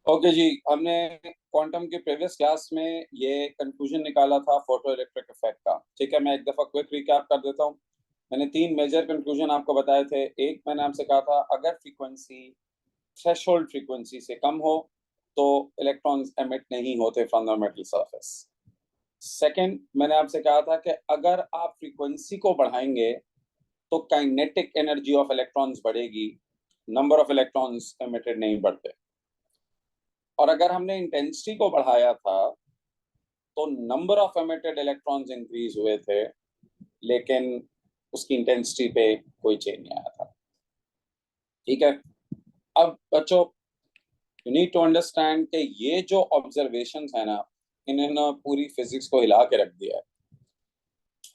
Okay जी। हमने quantum के previous class में ये कंक्लूजन निकाला था फोटो इलेक्ट्रिक इफेक्ट का। ठीक है, मैं एक दफा क्विक रिकैप कर देता हूँ। मैंने तीन मेजर कंक्लूजन आपको बताए थे। एक, मैंने आपसे कहा था अगर फ्रीक्वेंसी थ्रेशोल्ड फ्रीक्वेंसी से कम हो तो इलेक्ट्रॉन्स एमिट नहीं होते from the metal surface. Second, मैंने आपसे कहा था कि अगर आप फ्रीक्वेंसी को बढ़ाएंगे तो काइनेटिक एनर्जी ऑफ इलेक्ट्रॉन्स बढ़ेगी, नंबर ऑफ इलेक्ट्रॉन्स एमिटेड नहीं बढ़ते। और अगर हमने इंटेंसिटी को बढ़ाया था तो number of emitted electrons increase हुए थे, लेकिन उसकी इंटेंसिटी पे कोई चेंज नहीं आया था। ठीक है। अब बच्चों, यू नीड टू अंडरस्टैंड कि ये जो ऑब्जर्वेशंस है ना, इन्होंने पूरी फिजिक्स को हिला के रख दिया है।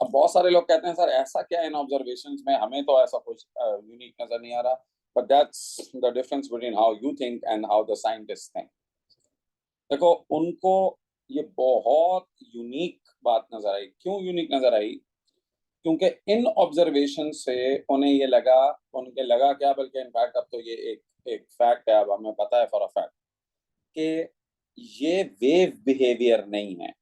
अब बहुत सारे लोग कहते हैं सर ऐसा क्या है इन ऑब्जर्वेशंस में, हमें तो ऐसा कुछ यूनिक नजर नहीं आ रहा। But that's the difference between how you think and how the scientist think. देखो, उनको ये बहुत यूनिक बात नजर आई। क्यों यूनिक नजर आई? क्योंकि इन ऑब्जर्वेशन से उन्हें ये लगा, उनके लगा क्या, बल्कि इनफैक्ट अब तो ये एक एक फैक्ट है, अब हमें पता है फॉर अ फैक्ट कि ये वेव बिहेवियर नहीं है।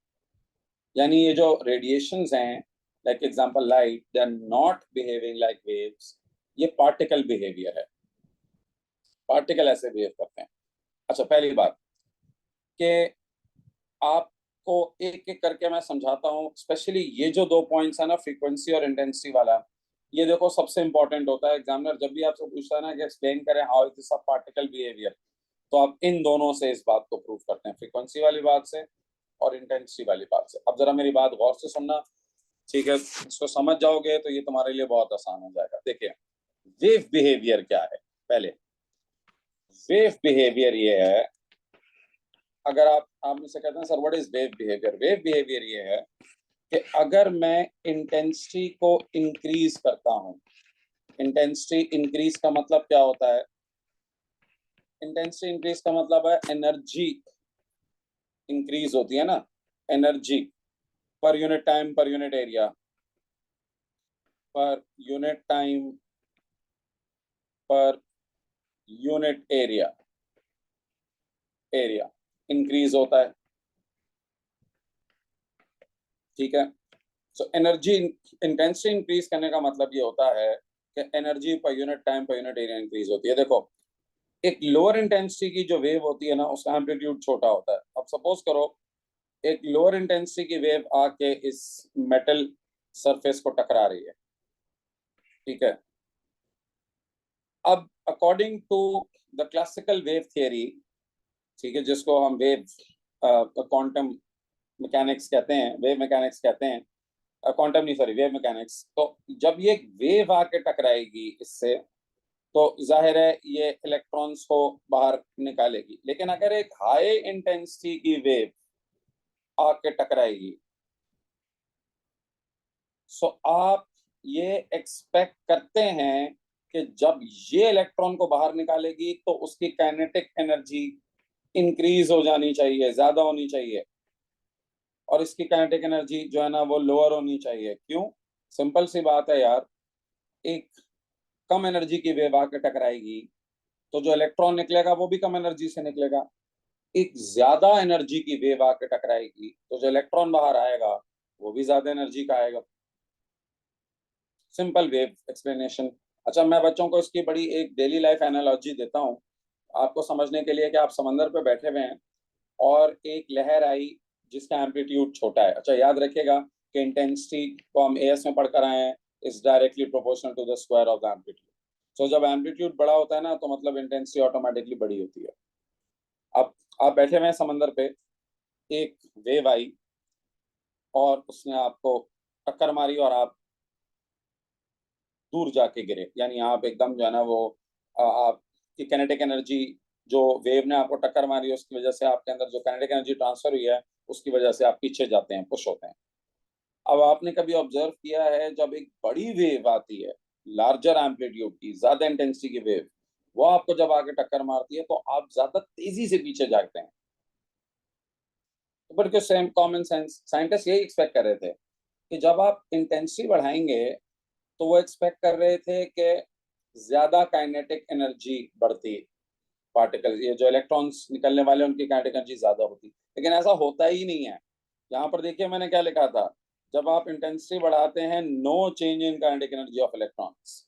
यानी ये जो रेडिएशंस हैं, like example light, they are not behaving like waves. ये पार्टिकल बिहेवियर है। पार्टिकल ऐसे बिहेव करते हैं। अच्छा, पहली बात कि आपको एक एक करके मैं समझाता हूँ। स्पेशली ये जो दो पॉइंट्स है ना, फ्रीक्वेंसी और इंटेंसिटी वाला, ये देखो सबसे इंपॉर्टेंट होता है। एग्जामिनर जब भी आपसे पूछता है ना कि एक्सप्लेन करें how is this a particle behaviour, तो आप इन दोनों से इस बात को प्रूव करते हैं, फ्रीक्वेंसी वाली बात से और इंटेंसिटी वाली बात से। अब जरा मेरी बात गौर से सुनना, ठीक है? इसको समझ जाओगे तो ये तुम्हारे लिए बहुत आसान हो जाएगा। देखिए, वेव बिहेवियर क्या है। पहले वेव बिहेवियर ये है, अगर आप मुझसे कहते हैं sir what is wave behaviour, wave behaviour ये है कि अगर मैं इंटेंसिटी को इंक्रीज करता हूं। इंटेंसिटी इंक्रीज का मतलब क्या होता है? इंटेंसिटी इंक्रीज का मतलब है एनर्जी इंक्रीज होती है ना। Energy per unit time, per unit area, per unit time, per unit area, area increase होता है। ठीक है। सो एनर्जी इंटेंसिटी इंक्रीज करने का मतलब ये होता है कि energy per unit time, per unit area increase होती है। देखो, एक लोअर इंटेंसिटी की जो वेव होती है ना, उसका एम्पलीट्यूड छोटा होता है। अब सपोज करो एक लोअर इंटेंसिटी की वेव आके इस मेटल सरफेस को टकरा रही है। ठीक है। अब according to the classical wave theory, ठीक है, जिसको हम वेव क्वांटम मैकेनिक्स कहते हैं, वेव मैकेनिक्स कहते हैं, क्वांटम नहीं, सॉरी, वेव मैकेनिक्स। तो जब ये वेव आके टकराएगी इससे, तो जाहिर है ये इलेक्ट्रॉन्स को बाहर निकालेगी। लेकिन अगर एक हाई इंटेंसिटी की वेव आके टकराएगी, सो आप ये एक्सपेक्ट करते हैं कि जब ये इलेक्ट्रॉन को बाहर निकालेगी तो उसकी काइनेटिक एनर्जी इंक्रीज हो जानी चाहिए, ज्यादा होनी चाहिए, और इसकी काइनेटिक एनर्जी जो है ना वो लोअर होनी चाहिए। क्यों? सिंपल सी बात है यार, एक कम एनर्जी की वेव आके टकराएगी तो जो इलेक्ट्रॉन निकलेगा वो भी कम एनर्जी से निकलेगा। एक ज्यादा एनर्जी की वेव आके टकराएगी तो जो इलेक्ट्रॉन बाहर आएगा वो भी ज्यादा एनर्जी का आएगा। Simple wave explanation. अच्छा, मैं बच्चों को इसकी बड़ी एक डेली लाइफ एनालॉजी देता हूँ आपको समझने के लिए, कि आप समंदर पे बैठे हुए हैं और एक लहर आई जिसका एम्पलीट्यूड छोटा है। अच्छा, याद रखिएगा कि इंटेंसिटी को हम एएस में पढ़कर आए हैं, is directly proportional to the square of the amplitude. So जब एम्पलीट्यूड बड़ा होता है ना, तो मतलब इंटेंसिटी ऑटोमेटिकली बड़ी होती है। अब आप बैठे हुए हैं समंदर पे, एक वेव आई और उसने आपको टक्कर मारी और आप दूर जाके गिरे। यानी आप एकदम जो है ना वो आपकी काइनेटिक एनर्जी, जो वेव ने आपको टक्कर मारी है उसकी वजह से आपके अंदर जो काइनेटिक एनर्जी ट्रांसफर हुई है, उसकी वजह से आप पीछे जाते हैं, पुश होते हैं। अब आपने कभी ऑब्जर्व किया है जब एक बड़ी वेव आती है, लार्जर एम्पलीट्यूड की, ज्यादा इंटेंसिटी की वेव, वो आपको जब आगे टक्कर मारती है तो आप ज्यादा तेजी से पीछे जाते हैं। तो but same common sense scientist यही एक्सपेक्ट कर रहे थे कि जब आप इंटेंसिटी बढ़ाएंगे तो वो एक्सपेक्ट कर रहे थे कि ज्यादा काइनेटिक एनर्जी बढ़ती, पार्टिकल, ये जो इलेक्ट्रॉन्स निकलने वाले उनकी काइनेटिक एनर्जी ज्यादा होती, लेकिन ऐसा होता ही नहीं है। यहाँ पर देखिए मैंने क्या लिखा था, जब आप इंटेंसिटी बढ़ाते हैं no change in kinetic energy of electrons,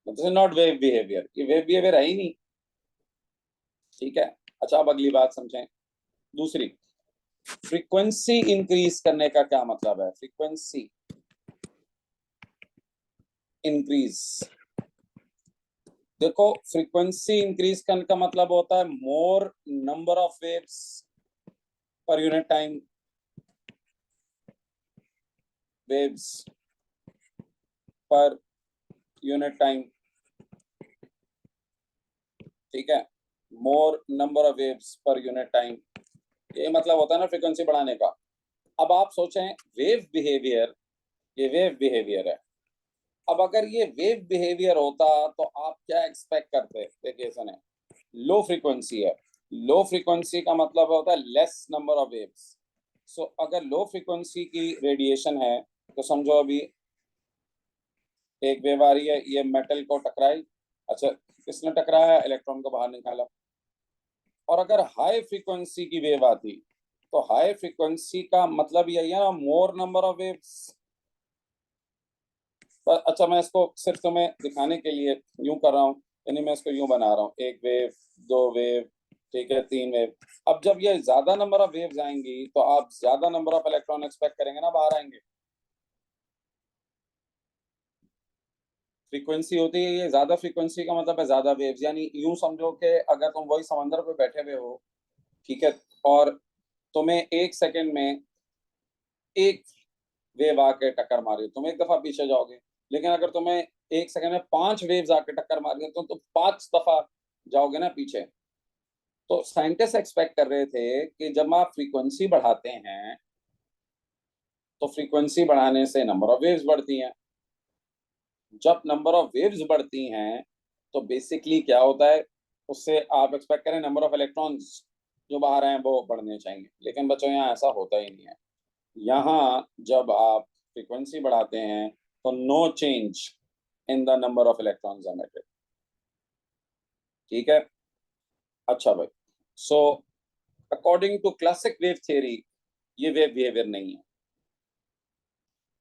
this is not wave behaviour, ये वेव बिहेवियर है ही नहीं। ठीक है, अच्छा अब अगली बात समझें, दूसरी, फ्रीक्वेंसी इंक्रीज करने का क्या मतलब है? फ्रीक्वेंसी इंक्रीज, देखो फ्रीक्वेंसी इंक्रीज करने का मतलब होता है मोर number of waves per unit time, waves per unit time. ठीक है, मोर number of waves per unit time, ये मतलब होता है ना फ्रीक्वेंसी बढ़ाने का। अब आप सोचें वेव बिहेवियर, ये वेव बिहेवियर है, अब अगर ये वेव बिहेवियर होता तो आप क्या एक्सपेक्ट करते? देखिए सुने, लो फ्रीक्वेंसी है, लो फ्रीक्वेंसी का मतलब होता है लेस नंबर ऑफ वेव्स। सो अगर लो फ्रीक्वेंसी की रेडिएशन है तो समझो अभी एक वेव आ रही है, ये मेटल को टकराई, अच्छा किसने टकराया? इलेक्ट्रॉन को बाहर निकाला। और अगर हाई फ्रीक्वेंसी की वेव आती तो हाई फ्रीक्वेंसी का मतलब यही है ना, मोर नंबर ऑफ वेव्स। अच्छा मैं इसको सिर्फ तुम्हें दिखाने के लिए यूं कर रहा हूँ, यानी मैं इसको यूं बना रहा हूँ, एक वेव, दो वेव, ठीक है, तीन वेव। अब जब ये ज्यादा नंबर ऑफ वेव्स आएंगी तो आप ज्यादा नंबर ऑफ इलेक्ट्रॉन एक्सपेक्ट करेंगे ना बाहर आएंगे। फ्रीक्वेंसी होती है ये, ज्यादा फ्रीक्वेंसी का मतलब है ज्यादा वेव्स, यानी यूं समझो कि अगर तुम वही समंदर पे बैठे हुए हो, ठीक है, और तुम्हें एक सेकंड में एक वेव आके टक्कर मारी, तुम एक दफा पीछे जाओगे, लेकिन अगर तुम्हें एक सेकंड में पांच वेव्स आके टक्कर मारी तो तुम पांच दफा जाओगे ना पीछे। तो साइंटिस्ट एक्सपेक्ट कर रहे थे कि जब आप फ्रीक्वेंसी बढ़ाते हैं तो फ्रीक्वेंसी बढ़ाने से नंबर ऑफ वेव्स बढ़ती हैं, जब नंबर ऑफ वेव्स बढ़ती हैं तो बेसिकली क्या होता है, उससे आप एक्सपेक्ट करें नंबर ऑफ इलेक्ट्रॉन्स जो बाहर आए वो बढ़ने चाहिए, लेकिन बच्चों यहाँ ऐसा होता ही नहीं है। यहाँ जब आप फ्रीक्वेंसी बढ़ाते हैं तो no change in the number of electrons emitted. ठीक है, अच्छा भाई, so according to classic wave theory ये वेव बिहेवियर नहीं है।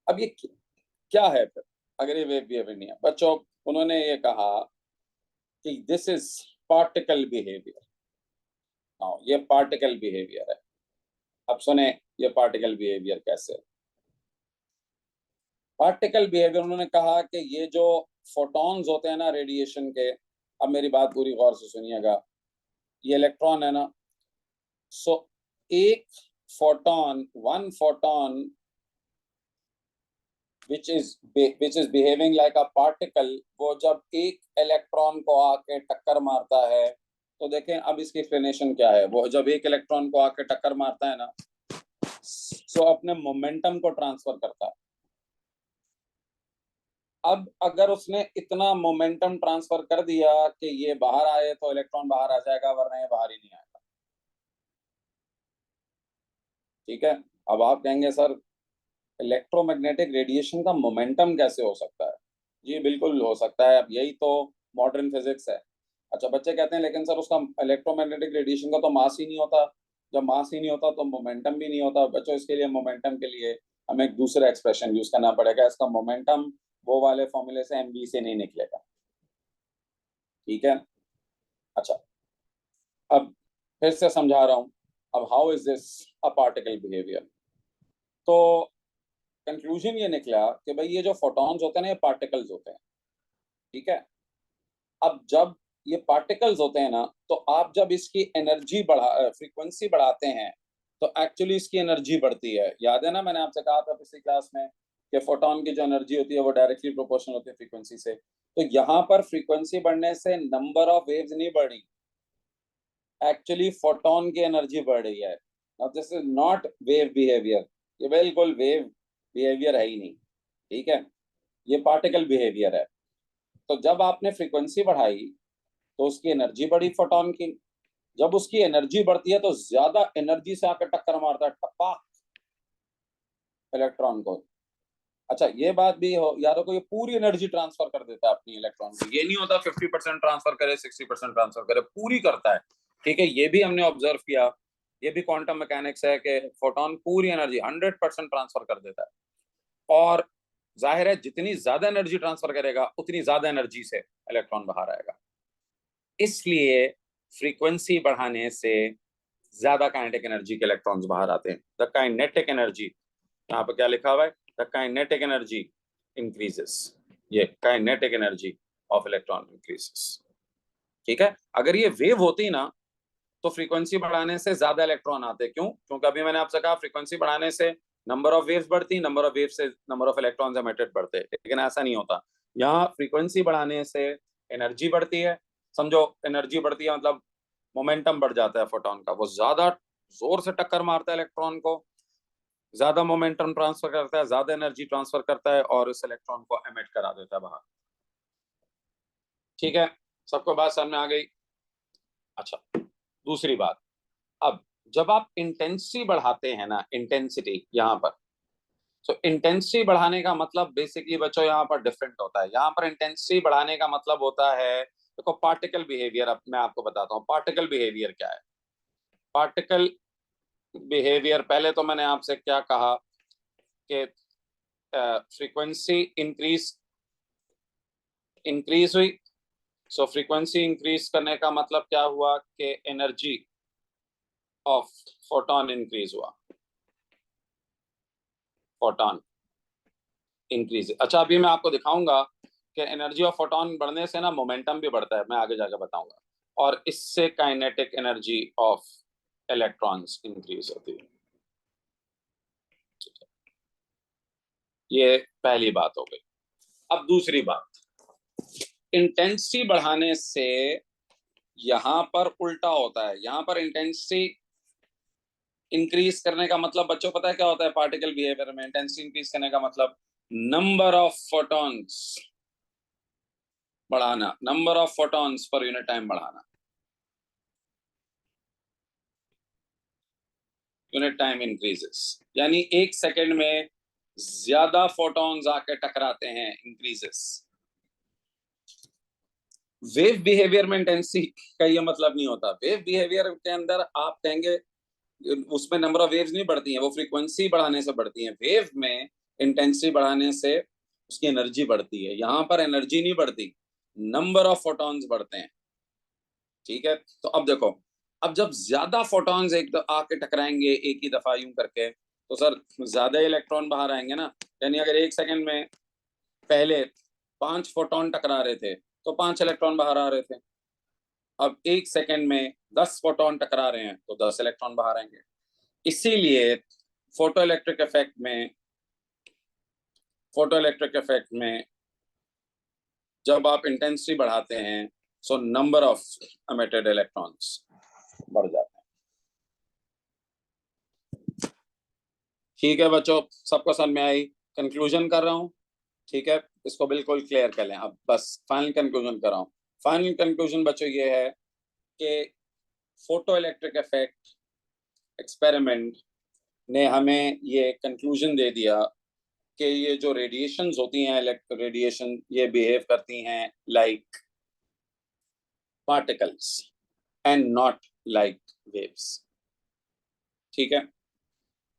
अब ये क्या है फिर अगर ये वेव बिहेवियर नहीं है? बच्चों उन्होंने ये कहा कि दिस इज पार्टिकल बिहेवियर। हाँ, ये पार्टिकल बिहेवियर है। अब सुने ये पार्टिकल बिहेवियर कैसे है। पार्टिकल बिहेवियर उन्होंने कहा कि ये जो फोटॉन्स होते हैं ना रेडिएशन के, अब मेरी बात पूरी गौर से सुनिएगा, ये इलेक्ट्रॉन है ना, सो एक photon, one photon which is behaving like a particle, वो जब एक इलेक्ट्रॉन को आके टक्कर मारता है तो देखें अब इसकी एक्सप्लेनेशन क्या है, वो जब एक इलेक्ट्रॉन को आके टक्कर मारता है ना सो अपने मोमेंटम को ट्रांसफर करता है। अब अगर उसने इतना मोमेंटम ट्रांसफर कर दिया कि ये बाहर आए तो इलेक्ट्रॉन बाहर आ जाएगा, वरना ये बाहर ही नहीं आएगा। ठीक है, अब आप कहेंगे सर इलेक्ट्रोमैग्नेटिक रेडिएशन का मोमेंटम कैसे हो सकता है? जी बिल्कुल हो सकता है, अब यही तो मॉडर्न फिजिक्स है। अच्छा बच्चे कहते हैं लेकिन सर उसका इलेक्ट्रोमैग्नेटिक रेडिएशन का तो मास ही नहीं होता, जब मास ही नहीं होता तो मोमेंटम भी नहीं होता। बच्चों इसके लिए मोमेंटम के लिए हमें एक दूसरा एक्सप्रेशन यूज करना पड़ेगा, इसका मोमेंटम वो वाले फॉर्मूले से एमवी से नहीं निकलेगा। ठीक है, अच्छा अब फिर से समझा रहा हूं, अब how is this a particle behaviour. तो कंक्लूजन ये निकला कि भाई ये जो फोटॉन्स होते हैं ना ये पार्टिकल्स होते हैं। ठीक है, अब जब ये पार्टिकल्स होते हैं ना तो आप जब इसकी एनर्जी बढ़ा, फ्रीक्वेंसी बढ़ाते हैं तो एक्चुअली इसकी एनर्जी बढ़ती है। याद है ना मैंने आपसे कहा था पिछली क्लास में कि फोटॉन की जो एनर्जी होती है वो डायरेक्टली प्रोपोर्शनल होती है फ्रीक्वेंसी से। तो यहाँ पर फ्रीक्वेंसी बढ़ने से नंबर ऑफ वेव्स नहीं बढ़ रही, एक्चुअली फोटोन की एनर्जी बढ़ रही है। Now this is not wave behaviour, ये बिल्कुल वेव बिहेवियर है ही नहीं। ठीक है, ये पार्टिकल बिहेवियर है। तो जब आपने फ्रीक्वेंसी बढ़ाई तो उसकी एनर्जी बढ़ी फोटोन की, जब उसकी एनर्जी बढ़ती है तो ज्यादा एनर्जी से आकर टक्कर मारता है टपाक इलेक्ट्रॉन को। अच्छा ये बात भी हो यार को, ये पूरी एनर्जी ट्रांसफर कर देता है अपनी इलेक्ट्रॉन की, ये नहीं होता 50% ट्रांसफर करे 60% ट्रांसफर करे, पूरी करता है। ठीक है, ये भी हमने ऑब्जर्व किया, ये भी क्वांटम मैकेनिक्स है कि फोटोन पूरी एनर्जी 100% ट्रांसफर कर देता है। और जाहिर है जितनी ज्यादा एनर्जी ट्रांसफर करेगा उतनी ज्यादा एनर्जी से इलेक्ट्रॉन बाहर आएगा, इसलिए फ्रीक्वेंसी बढ़ाने से ज्यादा काइनेटिक एनर्जी के इलेक्ट्रॉन्स बाहर आते हैं। द काइनेटिक एनर्जी, यहाँ पे क्या लिखा हुआ है, द काइनेटिक एनर्जी इंक्रीजेस, ये kinetic energy of electron increases. ठीक है, अगर ये वेव होती ना तो फ्रीक्वेंसी बढ़ाने से ज्यादा इलेक्ट्रॉन आते, क्यों? क्योंकि अभी मैंने आपसे कहा फ्रीक्वेंसी बढ़ाने से नंबर ऑफ वेव्स बढ़ती, नंबर ऑफ वेव से नंबर ऑफ इलेक्ट्रॉन्स एमिटेड बढ़ते, लेकिन ऐसा नहीं होता। यहाँ फ्रीक्वेंसी बढ़ाने से एनर्जी बढ़ती है, समझो एनर्जी बढ़ती है मतलब मोमेंटम बढ़ जाता है फोटोन का, वो ज्यादा जोर से टक्कर मारता है इलेक्ट्रॉन को, ज्यादा मोमेंटम ट्रांसफर करता है, ज्यादा एनर्जी ट्रांसफर करता है और इस इलेक्ट्रॉन को एमिट करा देता है बाहर। ठीक है, सबको बात समझ में आ गई? अच्छा, दूसरी बात, अब जब आप इंटेंसिटी बढ़ाते हैं ना, इंटेंसिटी यहाँ पर, तो इंटेंसिटी बढ़ाने का मतलब बेसिकली बच्चों यहाँ पर डिफरेंट होता है। यहाँ पर इंटेंसिटी बढ़ाने का मतलब होता है, देखो पार्टिकल बिहेवियर, अब मैं आपको बताता हूँ पार्टिकल बिहेवियर क्या है। पार्टिकल बिहेवियर, पहले तो मैंने आपसे क्या कहा कि फ्रीक्वेंसी इंक्रीज इंक्रीज हुई, सो फ्रीक्वेंसी इंक्रीज करने का मतलब क्या हुआ कि एनर्जी ऑफ फोटोन इंक्रीज हुआ, फोटोन इंक्रीज। अच्छा अभी मैं आपको दिखाऊंगा कि एनर्जी ऑफ फोटोन बढ़ने से ना मोमेंटम भी बढ़ता है, मैं आगे जाकर बताऊंगा, और इससे kinetic energy of electrons increase होती है। ये पहली बात हो गई। अब दूसरी बात, इंटेंसिटी बढ़ाने से यहां पर उल्टा होता है। यहां पर इंटेंसिटी इंक्रीज करने का मतलब बच्चों पता है क्या होता है पार्टिकल बिहेवियर में? इंटेंसिटी इंक्रीज करने का मतलब नंबर ऑफ फोटॉन्स बढ़ाना, number of photons per unit time बढ़ाना, यूनिट टाइम इंक्रीजेस, यानी एक सेकेंड में ज्यादा फोटॉन्स आके टकराते हैं, इंक्रीजेस। वेव बिहेवियर में इंटेंसिटी का ये मतलब नहीं होता। वेव बिहेवियर के अंदर आप कहेंगे उसमें नंबर ऑफ वेव्स नहीं बढ़ती हैं, वो फ्रीक्वेंसी बढ़ाने से बढ़ती हैं। वेव में इंटेंसिटी बढ़ाने से उसकी एनर्जी बढ़ती है, यहाँ पर एनर्जी नहीं बढ़ती, नंबर ऑफ फोटॉन्स बढ़ते हैं। ठीक है, तो अब देखो, अब जब ज्यादा फोटॉन्स एक आके टकराएंगे एक ही दफा यूं करके, तो सर ज्यादा इलेक्ट्रॉन बाहर आएंगे ना। यानी अगर एक सेकंड में पहले 5 फोटॉन टकरा रहे थे तो 5 इलेक्ट्रॉन बाहर आ रहे थे, अब एक सेकंड में 10 फोटॉन टकरा रहे हैं तो 10 इलेक्ट्रॉन बाहर आएंगे। इसीलिए फोटो इलेक्ट्रिक इफेक्ट में, फोटो इलेक्ट्रिक इफेक्ट में जब आप इंटेंसिटी बढ़ाते हैं so number of emitted electrons बढ़ जाते हैं। ठीक है बच्चों, सबको समझ में आई? कंक्लूजन कर रहा हूँ, ठीक है, इसको बिल्कुल क्लियर कर लें। अब बस फाइनल कंक्लूजन कर रहा हूँ। फाइनल कंक्लूजन बच्चों ये है कि फोटो इलेक्ट्रिक इफेक्ट एक्सपेरिमेंट ने हमें ये कंक्लूजन दे दिया कि ये जो रेडिएशंस होती हैं, रेडिएशन, ये बिहेव करती हैं like particles and not like waves. ठीक है,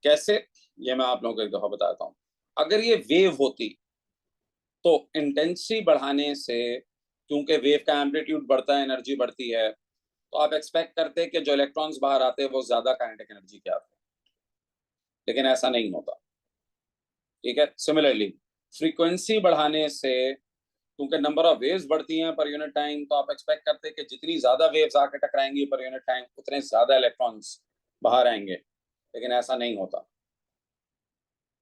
कैसे, ये मैं आप लोगों को एक दफा बताता हूँ। अगर ये वेव होती तो इंटेंसिटी बढ़ाने से, क्योंकि वेव का एम्पलीट्यूड बढ़ता है एनर्जी बढ़ती है, तो आप एक्सपेक्ट करते हैं कि जो इलेक्ट्रॉन्स बाहर आते हैं वो ज्यादा काइनेटिक एनर्जी के आते हैं, लेकिन ऐसा नहीं होता। ठीक है, सिमिलरली फ्रीक्वेंसी बढ़ाने से, क्योंकि नंबर ऑफ वेव्स बढ़ती हैं पर यूनिट टाइम, तो आप एक्सपेक्ट करते हैं कि जितनी ज्यादा वेव्स आके टकराएंगी पर यूनिट टाइम उतने ज्यादा इलेक्ट्रॉन्स बाहर आएंगे, लेकिन ऐसा नहीं होता।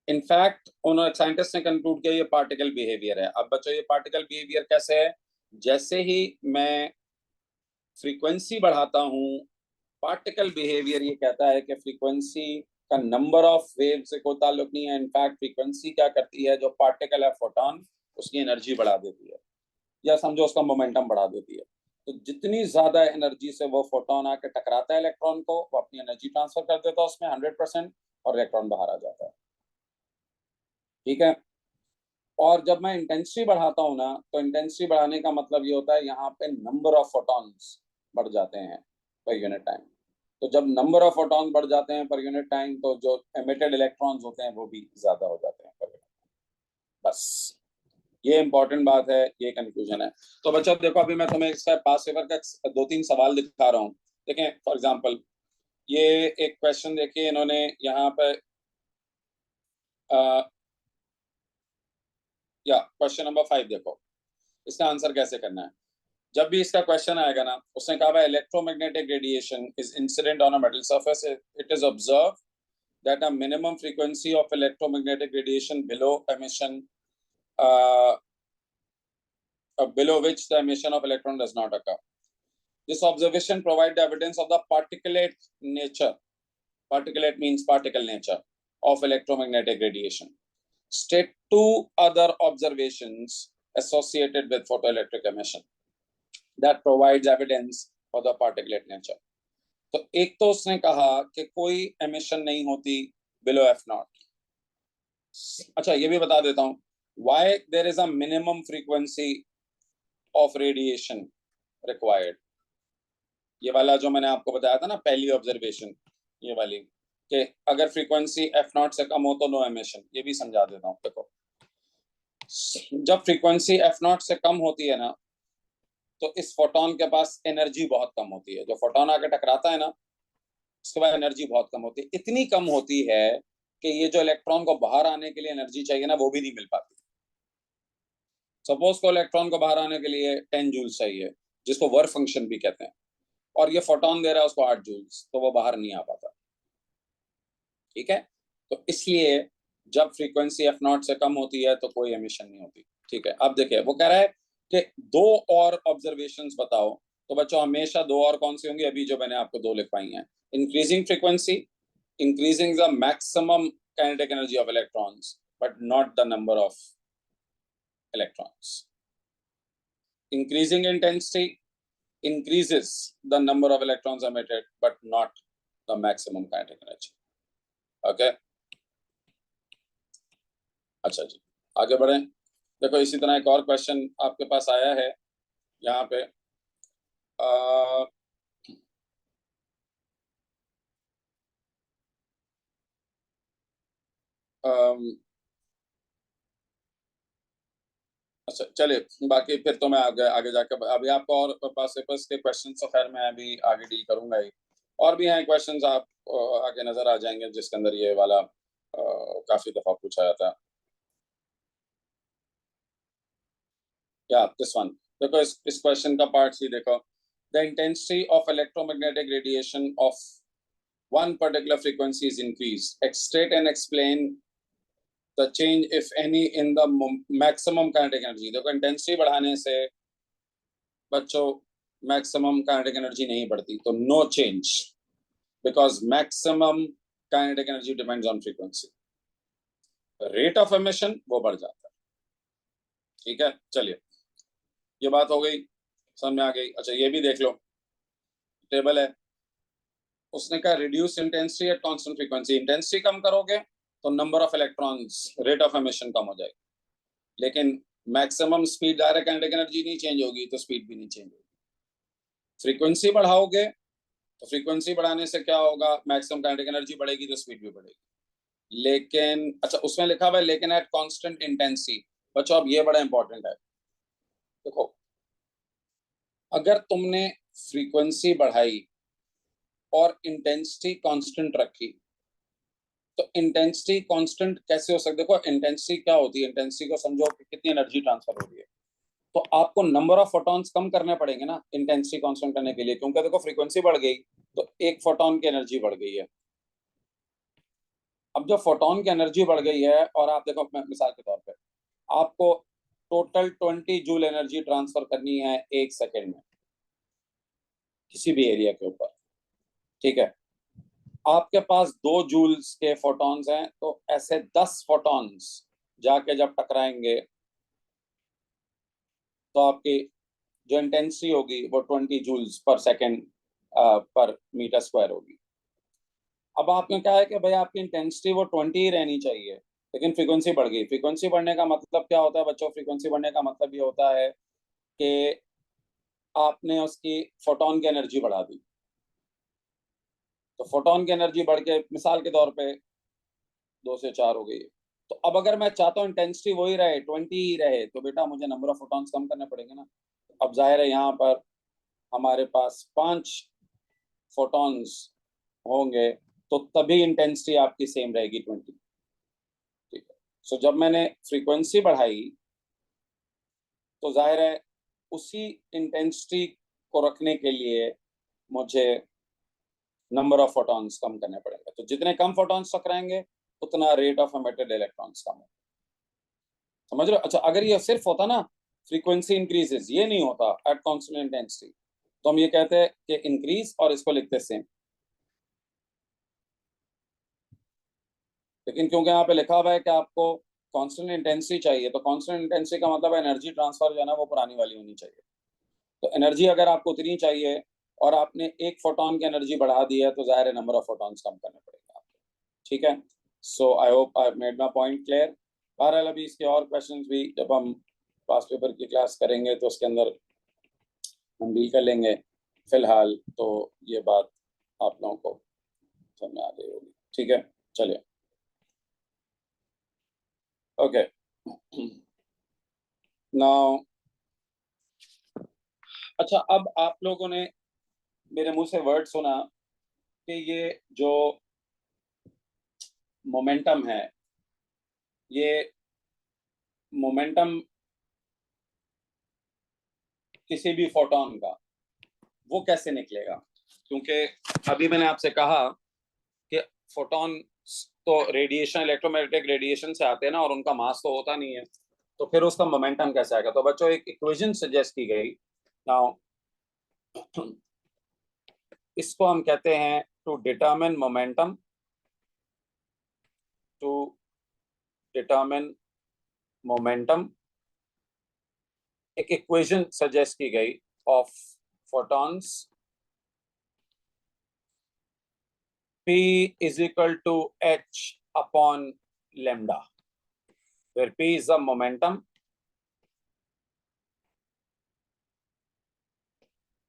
इनफैक्ट उन्होंने, साइंटिस्ट ने कंक्लूड किया ये पार्टिकल बिहेवियर है। अब बच्चों ये पार्टिकल बिहेवियर कैसे है? जैसे ही मैं फ्रीक्वेंसी बढ़ाता हूँ, पार्टिकल बिहेवियर ये कहता है कि फ्रीक्वेंसी का नंबर ऑफ वेव से कोई ताल्लुक नहीं है। इनफैक्ट फ्रीक्वेंसी क्या करती है, जो पार्टिकल है फोटॉन, उसकी एनर्जी बढ़ा देती है, या समझो उसका मोमेंटम बढ़ा देती है। तो जितनी ज्यादा एनर्जी से वो फोटोन आके टकराता है इलेक्ट्रॉन को, वो अपनी एनर्जी ट्रांसफर कर देता है उसमें 100%, और इलेक्ट्रॉन बाहर आ जाता है। ठीक है, और जब मैं इंटेंसिटी बढ़ाता हूँ ना, तो इंटेंसिटी बढ़ाने का मतलब ये होता है यहाँ पे नंबर ऑफ फोटॉन्स बढ़ जाते हैं पर यूनिट टाइम। तो जब नंबर ऑफ फोटॉन्स बढ़ जाते हैं पर यूनिट टाइम, तो जो एमिटेड इलेक्ट्रॉन्स होते हैं वो भी ज्यादा हो जाते हैं पर यूनिट। बस ये इंपॉर्टेंट बात है, ये कंक्लूजन है। तो बच्चों देखो, अभी मैं तुम्हें इसका पास्ट पेपर का 2-3 सवाल दिखा रहा हूँ। देखें फॉर एग्जांपल, ये एक क्वेश्चन देखिए, इन्होंने यहाँ पे या क्वेश्चन नंबर 5 देखो, इसका आंसर कैसे करना है। जब भी इसका क्वेश्चन आएगा ना, उसने कहा है electromagnetic radiation is incident on a metal surface, it is observe that a minimum frequency of electromagnetic radiation below emission below which the emission of electron does not occur. This observation provides the evidence of the particulate nature. Particulate means particle nature of electromagnetic radiation. State two other observations associated with photoelectric emission that provides evidence for the particulate nature. तो एक तो उसने कहा कि कोई emission नहीं होती below F not. अच्छा ये भी बता देता हूँ, why there is a minimum frequency of radiation required। ये वाला जो मैंने आपको बताया था ना पहली ऑब्जर्वेशन, ये वाली, कि अगर फ्रीक्वेंसी एफ नॉट से कम हो तो नो एमिशन, ये भी समझा देता हूँ। देखो जब फ्रीक्वेंसी एफ नॉट से कम होती है ना, तो इस फोटोन के पास एनर्जी बहुत कम होती है। जो फोटोन आके टकराता है ना, उसके बाद एनर्जी बहुत कम होती है। इतनी कम होती है कि ये जो इलेक्ट्रॉन को बाहर आने के लिए एनर्जी चाहिए ना, वो भी नहीं मिल पाती। सपोज को इलेक्ट्रॉन को बाहर आने के लिए 10 जूल्स चाहिए, जिसको वर्क फंक्शन भी कहते हैं, और ये फोटोन दे रहा है उसको 8 जूल्स, तो वो बाहर नहीं आ पाता। ठीक है, तो इसलिए जब फ्रीक्वेंसी एफ नॉट से कम होती है तो कोई एमिशन नहीं होती। ठीक है, अब देखिए वो कह रहा है कि दो और ऑब्जर्वेशंस बताओ। तो बच्चों हमेशा दो और कौन सी होंगी, अभी जो मैंने आपको दो लिखवाई हैं। Increasing frequency, increasing the maximum kinetic energy of electrons but not the number of electrons. Increasing intensity increases the number of electrons emitted but not the maximum kinetic energy. Okay, अच्छा जी आगे बढ़ें। देखो इसी तरह एक और क्वेश्चन आपके पास आया है यहाँ पे। अच्छा चलिए, बाकी फिर तो मैं आगे आगे जाकर अभी आपको और पास पेपर्स के क्वेश्चन तो खैर मैं अभी आगे डील करूंगा ही। और भी हैं क्वेश्चंस आप आगे नजर आ जाएंगे जिसके अंदर ये वाला काफी दफा पूछा जाता है। या दिस वन देखो, इस क्वेश्चन का पार्ट सी देखो। The intensity of electromagnetic radiation of one particular frequency is increased. State and explain the change, if any, in the maximum kinetic energy. देखो इंटेंसिटी बढ़ाने से बच्चों मैक्सिमम काइनेटिक एनर्जी नहीं बढ़ती, तो no change, because maximum kinetic energy depends on frequency. Rate of emission वो बढ़ जाता है। ठीक है, चलिए ये बात हो गई, समझ में आ गई। अच्छा ये भी देख लो, टेबल है, उसने कहा reduce intensity at constant frequency. Intensity कम करोगे तो number of electrons, rate of emission कम हो जाएगी, लेकिन maximum speed, direct kinetic energy नहीं चेंज होगी तो स्पीड भी नहीं चेंज होगी। फ्रीक्वेंसी बढ़ाओगे तो फ्रीक्वेंसी बढ़ाने से क्या होगा, मैक्सिमम काइनेटिक एनर्जी बढ़ेगी तो स्पीड भी बढ़ेगी। लेकिन अच्छा उसमें लिखा हुआ है लेकिन एट कांस्टेंट इंटेंसिटी। बच्चों अब ये बड़ा इंपॉर्टेंट है, देखो अगर तुमने फ्रीक्वेंसी बढ़ाई और इंटेंसिटी कांस्टेंट रखी, तो इंटेंसिटी कांस्टेंट कैसे हो सकती है। देखो इंटेंसिटी क्या होती है, इंटेंसिटी को समझो कि कितनी एनर्जी ट्रांसफर हो रही है, तो आपको नंबर ऑफ फोटॉन्स कम करने पड़ेंगे ना इंटेंसिटी कांस्टेंट करने के लिए, क्योंकि देखो फ्रीक्वेंसी बढ़ गई तो एक फोटॉन की एनर्जी बढ़ गई है। अब जब फोटॉन की एनर्जी बढ़ गई है, और आप देखो मिसाल के तौर पे आपको टोटल 20 जूल एनर्जी ट्रांसफर करनी है 1 सेकेंड में किसी भी एरिया के ऊपर। ठीक है, आपके पास 2 जूल्स के फोटॉन्स हैं, तो ऐसे 10 फोटॉन्स जाके जब टकराएंगे तो आपकी जो इंटेंसिटी होगी वो 20 जूल्स पर सेकेंड पर मीटर स्क्वायर होगी। अब आपने कहा है कि भाई आपकी इंटेंसिटी वो 20 ही रहनी चाहिए, लेकिन फ्रीक्वेंसी बढ़ गई। फ्रीक्वेंसी बढ़ने का मतलब क्या होता है बच्चों? फ्रीक्वेंसी बढ़ने का मतलब ये होता है कि आपने उसकी फोटोन की एनर्जी बढ़ा दी। तो फोटोन की एनर्जी बढ़ के मिसाल के तौर पे 2 से 4 हो गई है। तो अब अगर मैं चाहता हूँ इंटेंसिटी वही रहे, 20 ही रहे, तो बेटा मुझे नंबर ऑफ फोटॉन्स कम करने पड़ेंगे ना। अब जाहिर है यहाँ पर हमारे पास 5 फोटॉन्स होंगे, तो तभी इंटेंसिटी आपकी सेम रहेगी 20। ठीक है। सो जब मैंने फ्रीक्वेंसी बढ़ाई तो जाहिर है उसी इंटेंसिटी को रखने के लिए मुझे नंबर ऑफ फोटॉन्स कम करने पड़ेंगे। तो जितने कम फोटॉन्स टकराएंगे उतना रेट ऑफ एमिटेड इलेक्ट्रॉन्स कम होगा। समझ रहे हो? अच्छा, अगर ये सिर्फ होता ना फ्रीक्वेंसी इंक्रीजेस, ये नहीं होता एट कांस्टेंट इंटेंसिटी, तो हम ये कहते हैं कि इंक्रीज और इसको लिखते सेम। लेकिन क्योंकि यहाँ पे लिखा हुआ है कि आपको कांस्टेंट इंटेंसिटी चाहिए, तो कांस्टेंट इंटेंसिटी का मतलब एनर्जी ट्रांसफर जो है ना वो पुरानी वाली होनी चाहिए। तो एनर्जी अगर आपको उतनी चाहिए और आपने एक फोटोन की एनर्जी बढ़ा दी है, तो जाहिर है नंबर ऑफ फोटॉन्स कम करने पड़ेंगे आपको। ठीक है। So I hope I made my point clear. बहरहाल अभी इसके और क्वेश्चंस भी जब हम पास्ट पेपर की क्लास करेंगे तो उसके अंदर हम डील कर लेंगे। फिलहाल तो ये बात आप लोगों को समझ में आ गई होगी। ठीक है, चलिए। ओके, नाउ अच्छा, अब आप लोगों ने मेरे मुंह से वर्ड सुना कि ये जो मोमेंटम है, ये मोमेंटम किसी भी फोटोन का वो कैसे निकलेगा? क्योंकि अभी मैंने आपसे कहा कि फोटोन तो रेडिएशन, इलेक्ट्रोमैग्नेटिक रेडिएशन से आते हैं ना, और उनका मास तो होता नहीं है, तो फिर उसका मोमेंटम कैसे आएगा? तो बच्चों एक इक्वेशन सजेस्ट की गई। नाउ इसको हम कहते हैं to determine momentum, to determine momentum एक इक्वेशन सजेस्ट की गई of photons P is equal to h upon lambda, where P is the momentum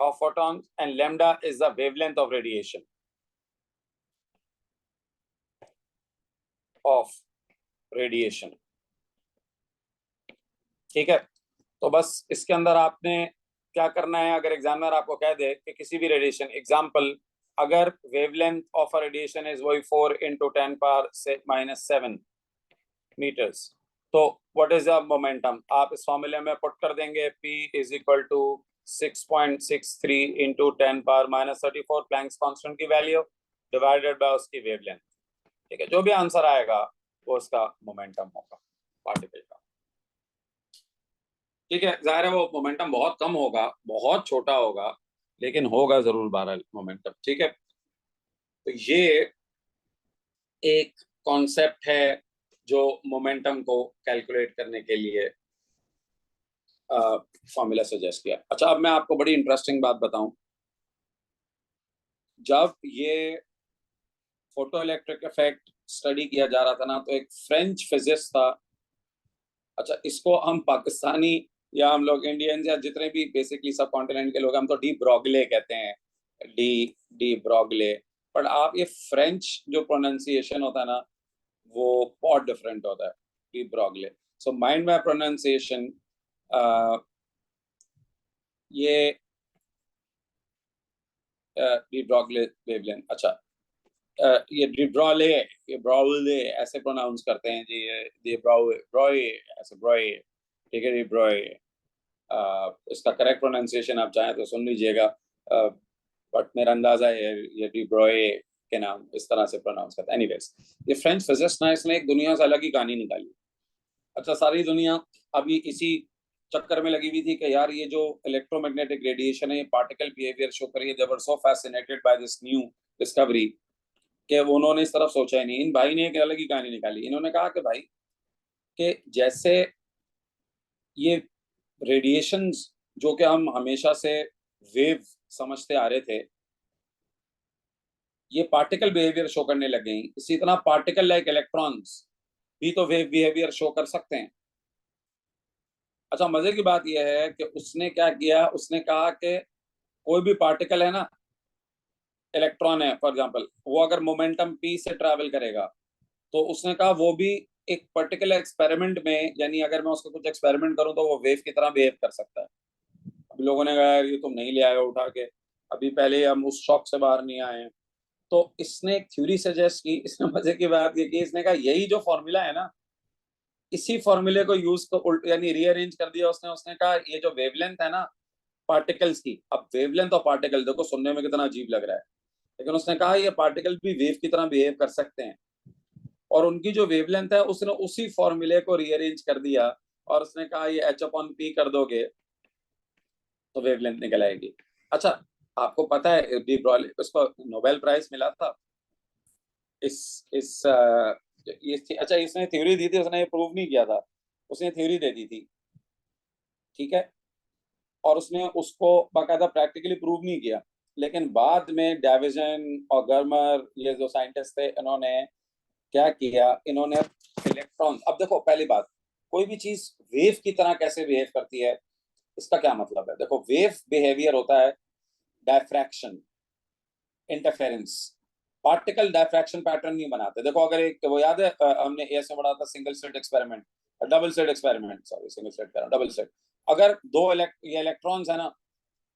of photons and lambda is the wavelength of radiation of radiation। ठीक है। तो बस इसके अंदर आपने क्या करना है, अगर एग्जामिनर आपको कह दे कि किसी भी रेडिएशन, एग्जांपल अगर wavelength of a radiation is वही 4 × 10⁻⁷ मीटर्स, तो व्हाट इज द मोमेंटम? आप इस फॉर्मूले में पुट कर देंगे P is equal to 6.63 × 10⁻34 Planck's constant की वैल्यू डिवाइडेड बाय उसकी वेवलेंथ। ठीक है, जो भी आंसर आएगा वो उसका मोमेंटम होगा पार्टिकल का। ठीक है, जाहिर है वो मोमेंटम बहुत कम होगा, बहुत छोटा होगा, लेकिन होगा जरूर 12 मोमेंटम। ठीक है, तो ये एक कॉन्सेप्ट है जो मोमेंटम को कैलकुलेट करने के लिए फॉर्मूला सजेस्ट किया। अच्छा, अब मैं आपको बड़ी इंटरेस्टिंग बात बताऊं। जब ये फोटो इलेक्ट्रिक इफेक्ट स्टडी किया जा रहा था ना, तो एक फ्रेंच फिजिस्ट था। अच्छा, इसको हम पाकिस्तानी या हम लोग इंडियंस या जितने भी बेसिकली सब कॉन्टिनेंट के लोग, हम तो डी ब्रॉगले कहते हैं, डी डी ब्रॉगले। पर आप ये फ्रेंच जो प्रोनाउंसिएशन होता है ना, वो बहुत डिफरेंट होता है, de Broglie. So mind my pronunciation. ये डी ब्रॉगले वेवलेंथ। अच्छा, ये डिब्रॉले, ये ब्रॉले ऐसे प्रोनाउंस करते हैं जी, ये ब्रॉय ब्रॉय ऐसे ब्रॉय। ठीक है, डिब्रॉय। इसका करेक्ट प्रोनाउंसिएशन आप चाहें तो सुन लीजिएगा, बट मेरा अंदाजा है ये डिब्रॉय के नाम इस तरह से प्रोनाउंस करता है। एनीवेज, ये फ्रेंच फिजिस्ट ना, इसने एक दुनिया से अलग ही कहानी निकाली। अच्छा, सारी दुनिया अभी इसी चक्कर में लगी हुई थी कि यार ये जो इलेक्ट्रोमैग्नेटिक रेडिएशन है, ये पार्टिकल बिहेवियर शो करिए। They were so fascinated by this new discovery कि उन्होंने इस तरफ सोचा ही नहीं। इन भाई ने एक अलग ही कहानी निकाली। इन्होंने कहा कि भाई कि जैसे ये रेडिएशंस जो कि हम हमेशा से वेव समझते आ रहे थे, ये पार्टिकल बिहेवियर शो करने लग गई। इसी तरह पार्टिकल लाइक इलेक्ट्रॉन्स भी तो वेव बिहेवियर शो कर सकते हैं। अच्छा, मजे की बात यह है कि उसने क्या किया, उसने कहा कि कोई भी पार्टिकल है ना, इलेक्ट्रॉन है फॉर एग्जांपल, वो अगर मोमेंटम p से ट्रैवल करेगा, तो उसने कहा वो भी एक पर्टिकुलर एक्सपेरिमेंट में, यानी अगर मैं उसका कुछ एक्सपेरिमेंट करूं तो वो वेव की तरह बिहेव कर सकता है। अभी लोगों ने कहा यार ये तुम नहीं ले आए हो उठा के, अभी पहले हम उस शॉक से बाहर नहीं आए हैं। तो इसने एक थ्योरी सजेस्ट की। इसने मजे की बात ये की, इसने कहा यही जो फॉर्मूला है ना, इसी फॉर्मूले को यूज को उल्ट यानी रीअरेंज कर दिया उसने। उसने कहा ये जो वेवलेंथ है ना पार्टिकल्स की, अब वेवलेंथ और पार्टिकल देखो सुनने में कितना अजीब लग रहा है, लेकिन उसने कहा ये पार्टिकल भी वेव की तरह बिहेव कर सकते हैं, और उनकी जो वेवलेंथ है उसने उसी फॉर्मूले को रीअरेंज कर दिया, और उसने कहा ये h/p कर दोगे तो वेवलेंथ निकल आएगी। अच्छा, आपको पता है डी ब्रॉगली, उसको नोबेल प्राइज मिला था इस अच्छा, इसने थ्योरी दी थी, उसने ये प्रूव नहीं किया था, उसने थ्योरी दे दी थी, ठीक है, और उसने उसको बाकायदा प्रैक्टिकली प्रूव नहीं किया। लेकिन बाद में डेविसन और गर्मर, ये जो साइंटिस्ट थे, इन्होंने क्या किया, इन्होंने इलेक्ट्रॉन, अब देखो पहली बात, कोई भी चीज वेव की तरह कैसे बिहेव करती है, इसका क्या मतलब है। देखो वेव बिहेवियर होता है diffraction, interference. Particle diffraction pattern नहीं बनाते। देखो अगर एक, वो याद है हमने एएस में पढ़ा था single slit experiment, double slit experiment, sorry single slit कह रहा हूं, डबल स्लिट। अगर ये इलेक्ट्रॉन्स है ना,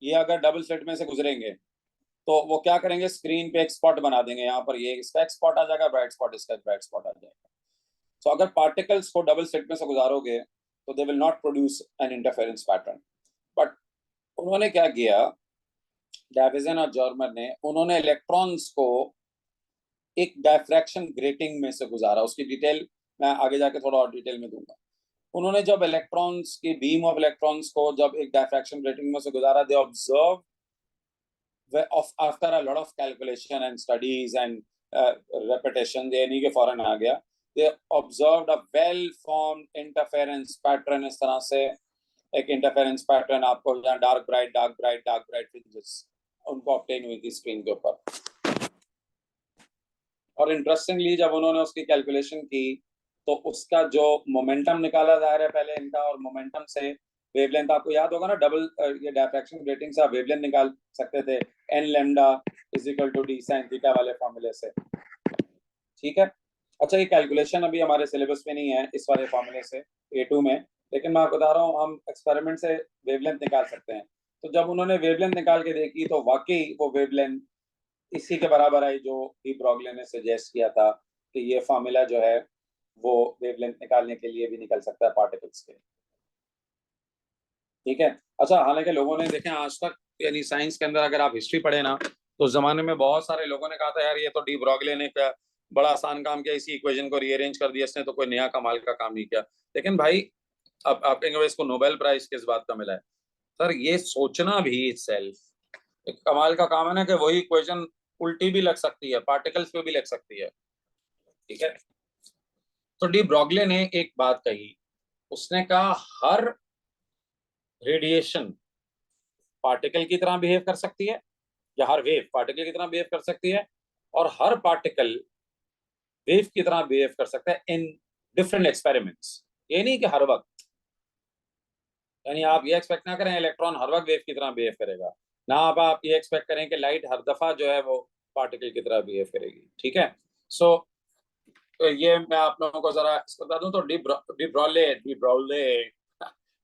ये अगर डबल स्लिट में से गुजरेंगे तो वो क्या करेंगे, स्क्रीन पे एक स्पॉट बना देंगे, यहाँ पर ये इसका एक स्पॉट आ जाएगा, ब्राइट स्पॉट, इसका ब्राइट स्पॉट आ जाएगा। तो अगर पार्टिकल्स को डबल स्लिट में से गुजारोगे तो they will not produce an interference pattern. But उन्होंने क्या किया, डेविसन और जर्मर ने, उन्होंने इलेक्ट्रॉन्स को एक डायफ्रैक्शन ग्रेटिंग में से गुजारा। उसकी डिटेल मैं आगे जाके थोड़ा और डिटेल में दूंगा। उन्होंने जब इलेक्ट्रॉन्स की बीम ऑफ इलेक्ट्रॉन्स को जब एक डायफ्रैक्शन ग्रेटिंग में से गुजारा, they observe after a lot of calculation and studies and repetition, ये नहीं कि फौरन आ गया, they observed a well formed interference pattern। इस तरह से एक इंटरफेरेंस पैटर्न आपको dark bright dark bright dark bright fringes उनको ऑब्टेन हुई थी स्क्रीन के ऊपर। और इंटरेस्टिंगली जब उन्होंने उसकी कैलकुलेशन की तो उसका जो मोमेंटम निकाला जा रहा है पहले इनका, और मोमेंटम से वेवलेंथ, आपको याद होगा ना, डबल ये डायफ्रैक्शन ग्रेटिंग से आप वेवलेंथ निकाल सकते थे, n lambda is equal to d sine theta वाले फॉर्मूले से, ठीक है। अच्छा, ये कैलकुलेशन अभी हमारे सिलेबस में नहीं है इस वाले फॉर्मूले से A2 में, लेकिन मैं आपको बता रहा हूँ हम एक्सपेरिमेंट से वेवलेंथ निकाल सकते हैं। तो जब उन्होंने वेवलेंथ निकाल के देखी तो वाकई वो वेवलेंथ इसी के बराबर आई जो डी ब्रॉगली ने सजेस्ट किया था कि ये फॉर्मूला जो है वो वेवलेंथ निकालने के लिए भी निकल सकता है पार्टिकल्स के, ठीक है। अच्छा, हालांकि लोगों ने देखे आज तक, यानी साइंस के अंदर अगर आप हिस्ट्री पढ़े ना, तो उस जमाने में बहुत सारे लोगों ने कहा था यार ये तो डी ब्रॉगली ने बड़ा आसान काम किया, इसी इक्वेशन को रीअरेंज कर दिया इसने, तो कोई नया कमाल का काम नहीं किया। लेकिन भाई अब आप कहेंगे इसको नोबेल प्राइज किस बात का मिला है, सर ये सोचना भी इटसेल्फ एक कमाल का काम है ना, कि वही इक्वेशन उल्टी भी लग सकती है, पार्टिकल्स पे भी लग सकती है, ठीक है। तो डी ब्रॉगली ने एक बात कही, उसने कहा हर रेडिएशन पार्टिकल की तरह बिहेव कर सकती है, या हर वेव पार्टिकल की तरह बिहेव कर सकती है, और हर पार्टिकल वेव की तरह बिहेव कर सकता है इन डिफरेंट एक्सपेरिमेंट्स। ये नहीं कि हर वक्त, यानी आप ये एक्सपेक्ट ना करें इलेक्ट्रॉन हर वक्त वेव की तरह बिहेव करेगा, ना आप ये एक्सपेक्ट करें कि लाइट हर दफा जो है वो पार्टिकल की तरह बिहेव करेगी, ठीक है। सो तो ये मैं आप लोगों को जरा बता दूं, तो डी ब्रॉले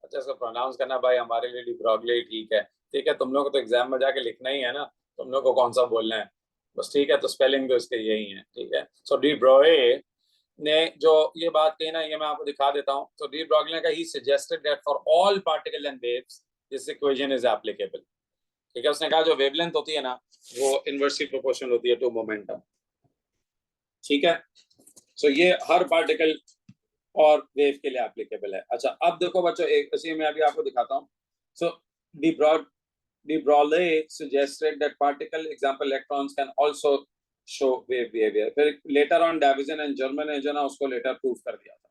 अच्छा, इसको प्रोनाउंस करना भाई हमारे लिए डी ब्रॉगले ठीक है, ठीक है। तुम लोग को तो एग्जाम में जाके लिखना ही है ना, तुम लोग को कौन सा बोलना है बस, ठीक है। तो स्पेलिंग भी उसके यही है, ठीक है। सो डी ब्रोए ने जो ये बात कही ना, ये मैं आपको दिखा देता हूँ। तो डी ब्रॉगले का he suggested that for all particle and waves this equation is applicable, ठीक है। उसने कहा जो वेवलेंथ होती है ना वो इनवर्सली प्रोपोर्शनल होती है टू मोमेंटम, ठीक है। सो ये हर पार्टिकल और वेव के लिए एप्लीकेबल है। अच्छा, अब देखो बच्चों, एक इसी में अभी आपको दिखाता हूँ। सो de Broglie suggested that particle example electrons can also show wave behavior। फिर later on Davisson and Germer ने जो ना उसको लेटर प्रूव कर दिया था,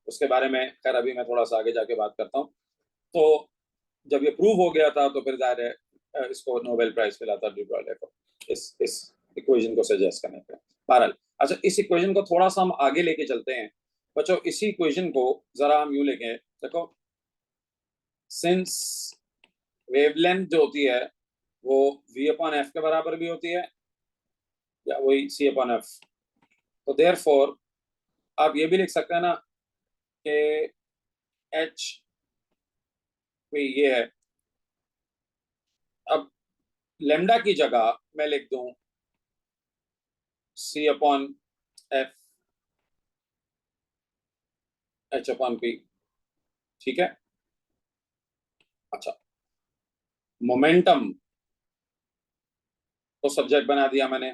उसके बारे में खैर अभी मैं थोड़ा सा आगे जाके बात करता हूँ। तो जब ये प्रूव हो गया था तो फिर जाहिर है इसको नोबेल प्राइज मिला था डी ब्रॉगली को इस इक्वेशन को सजेस्ट करने पे। बहरहाल, अच्छा, इस इक्वेशन को थोड़ा सा हम आगे लेके चलते हैं बच्चों इसी इक्वेशन को जरा हम यूं लिखें, देखो सिंस वेवलेंथ जो होती है वो v अपॉन एफ के बराबर भी होती है या वही c अपॉन एफ, तो देयरफॉर आप ये भी लिख सकते हैं ना कि h ये है। अब लेमडा की जगह मैं लिख दूं c upon F h upon p, ठीक है। अच्छा, मोमेंटम को सब्जेक्ट बना दिया मैंने,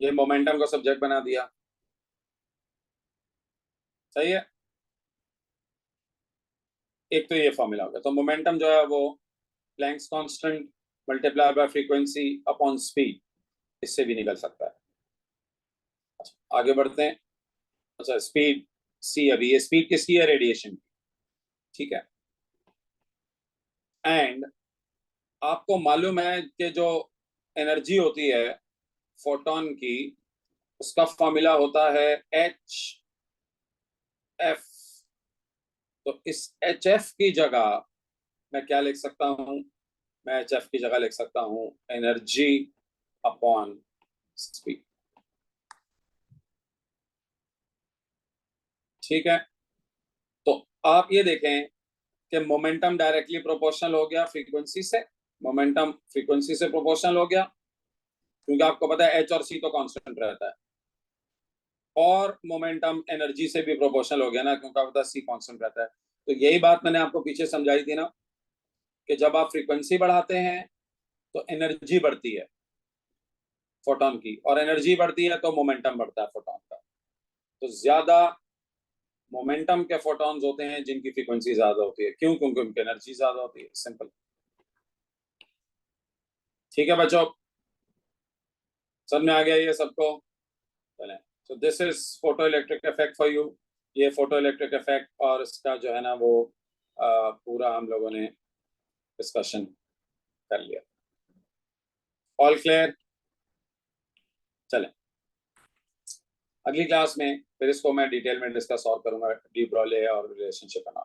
ये मोमेंटम को सब्जेक्ट बना दिया, सही है। एक तो ये फॉर्मूला हो गया, तो मोमेंटम जो है वो Planck's constant multiply by frequency upon speed, इससे भी निकल सकता है। अच्छा, आगे बढ़ते हैं। अच्छा, स्पीड सी, अभी ये स्पीड किसकी है? रेडिएशन की, ठीक है। एंड आपको मालूम है कि जो एनर्जी होती है फोटोन की, उसका फॉर्मूला होता है एच एफ। तो इस एच एफ की जगह मैं क्या लिख सकता हूं? मैं एच एफ की जगह लिख सकता हूं एनर्जी अपॉन स्पीड, ठीक है। तो आप ये देखें कि मोमेंटम डायरेक्टली प्रोपोर्शनल हो गया फ्रीक्वेंसी से, मोमेंटम फ्रीक्वेंसी से प्रोपोर्शनल हो गया, क्योंकि आपको पता है एच और सी तो कांस्टेंट रहता है, और मोमेंटम एनर्जी से भी प्रोपोर्शनल हो गया ना, क्योंकि आपको पता है सी कांस्टेंट रहता है। तो यही बात मैंने आपको पीछे समझाई थी ना, कि जब आप फ्रीक्वेंसी बढ़ाते हैं तो एनर्जी बढ़ती है फोटोन की, और एनर्जी बढ़ती है तो मोमेंटम बढ़ता है फोटोन का। तो ज्यादा मोमेंटम के फोटॉन्स होते हैं जिनकी फ्रीक्वेंसी ज्यादा होती है, क्यों? क्योंकि उनकी एनर्जी ज्यादा होती है, सिंपल। ठीक है बच्चों, समझ में आ गया ये सबको? चलें, तो this is photo electric effect for you. ये फोटो इलेक्ट्रिक इफेक्ट और इसका जो है ना वो पूरा हम लोगों ने डिस्कशन कर लिया। All clear? चलें, अगली क्लास में फिर इसको मैं डिटेल में डिस्कस और करूंगा, डी ब्रोले और रिलेशनशिप बना।